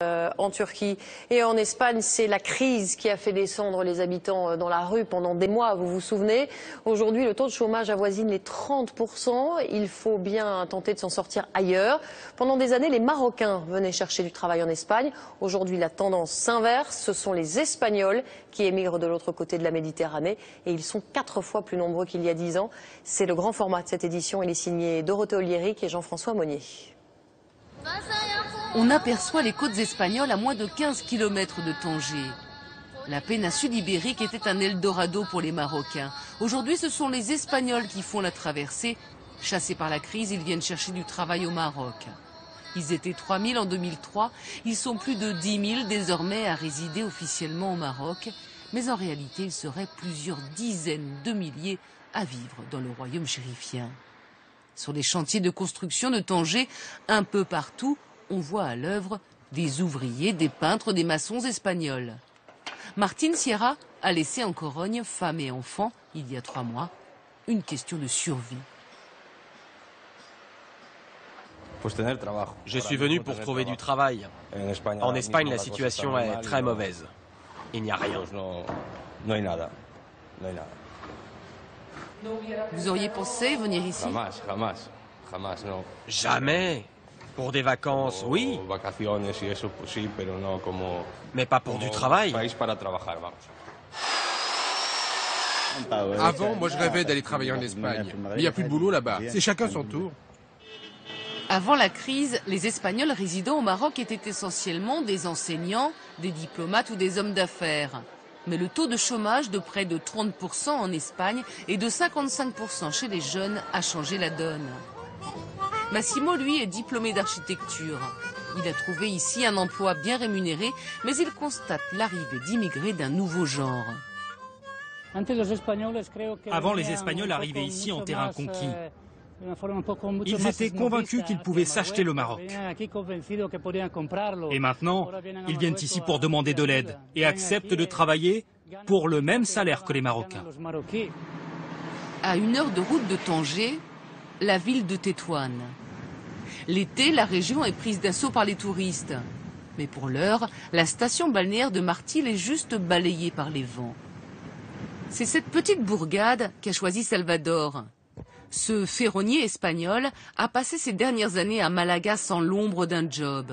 En Turquie et en Espagne, c'est la crise qui a fait descendre les habitants dans la rue pendant des mois, vous vous souvenez. Aujourd'hui, le taux de chômage avoisine les 30%. Il faut bien tenter de s'en sortir ailleurs. Pendant des années, les Marocains venaient chercher du travail en Espagne. Aujourd'hui, la tendance s'inverse. Ce sont les Espagnols qui émigrent de l'autre côté de la Méditerranée et ils sont 4 fois plus nombreux qu'il y a 10 ans. C'est le grand format de cette édition. Il est signé Dorothée Oliéric et Jean-François Monnier. On aperçoit les côtes espagnoles à moins de 15 km de Tanger. La péninsule ibérique était un Eldorado pour les Marocains. Aujourd'hui, ce sont les Espagnols qui font la traversée. Chassés par la crise, ils viennent chercher du travail au Maroc. Ils étaient 3000 en 2003. Ils sont plus de 10 000 désormais à résider officiellement au Maroc. Mais en réalité, ils seraient plusieurs dizaines de milliers à vivre dans le royaume chérifien. Sur les chantiers de construction de Tanger, un peu partout, on voit à l'œuvre des ouvriers, des peintres, des maçons espagnols. Martine Sierra a laissé en Corogne, femme et enfants, il y a 3 mois, une question de survie. Je suis venu pour trouver du travail. En Espagne, la situation est très mauvaise. Il n'y a rien. Vous auriez pensé venir ici? Jamais. Pour des vacances, oui. Mais pas pour du travail. Avant, moi je rêvais d'aller travailler en Espagne. Mais il n'y a plus de boulot là-bas. C'est chacun son tour. Avant la crise, les Espagnols résidant au Maroc étaient essentiellement des enseignants, des diplomates ou des hommes d'affaires. Mais le taux de chômage de près de 30% en Espagne et de 55% chez les jeunes a changé la donne. Massimo, lui, est diplômé d'architecture. Il a trouvé ici un emploi bien rémunéré, mais il constate l'arrivée d'immigrés d'un nouveau genre. Avant, les Espagnols arrivaient ici en terrain conquis. Ils étaient convaincus qu'ils pouvaient s'acheter le Maroc. Et maintenant, ils viennent ici pour demander de l'aide et acceptent de travailler pour le même salaire que les Marocains. À 1 heure de route de Tanger, la ville de Tétouan. L'été, la région est prise d'assaut par les touristes. Mais pour l'heure, la station balnéaire de Martil est juste balayée par les vents. C'est cette petite bourgade qu'a choisi Salvador. Ce ferronnier espagnol a passé ses dernières années à Malaga sans l'ombre d'un job.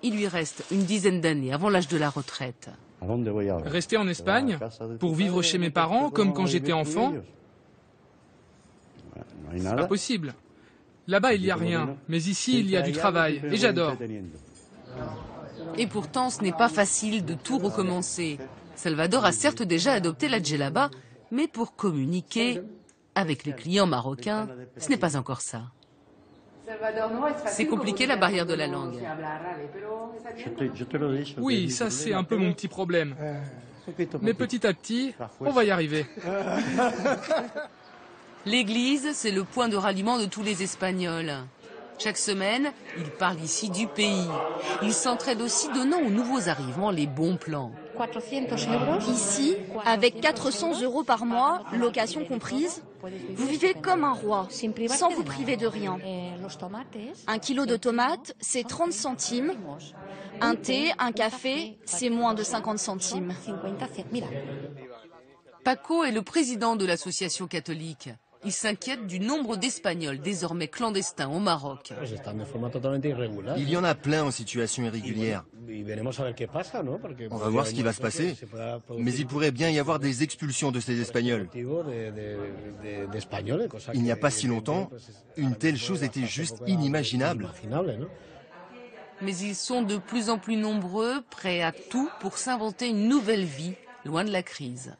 Il lui reste une dizaine d'années avant l'âge de la retraite. Rester en Espagne pour vivre chez mes parents comme quand j'étais enfant? C'est pas possible. Là-bas, il n'y a rien, mais ici, il y a du travail, et j'adore. Et pourtant, ce n'est pas facile de tout recommencer. Salvador a certes déjà adopté la djellaba, mais pour communiquer avec les clients marocains, ce n'est pas encore ça. C'est compliqué, la barrière de la langue. Oui, ça c'est un peu mon petit problème. Mais petit à petit, on va y arriver. L'église, c'est le point de ralliement de tous les Espagnols. Chaque semaine, ils parlent ici du pays. Ils s'entraident aussi, donnant aux nouveaux arrivants les bons plans. Ici, avec 400 € par mois, location comprise, vous vivez comme un roi, sans vous priver de rien. 1 kilo de tomates, c'est 30 centimes. Un thé, un café, c'est moins de 50 centimes. Paco est le président de l'association catholique. Il s'inquiète du nombre d'Espagnols désormais clandestins au Maroc. Il y en a plein en situation irrégulière. On va voir ce qui va se passer. Mais il pourrait bien y avoir des expulsions de ces Espagnols. Il n'y a pas si longtemps, une telle chose était juste inimaginable. Mais ils sont de plus en plus nombreux, prêts à tout pour s'inventer une nouvelle vie, loin de la crise.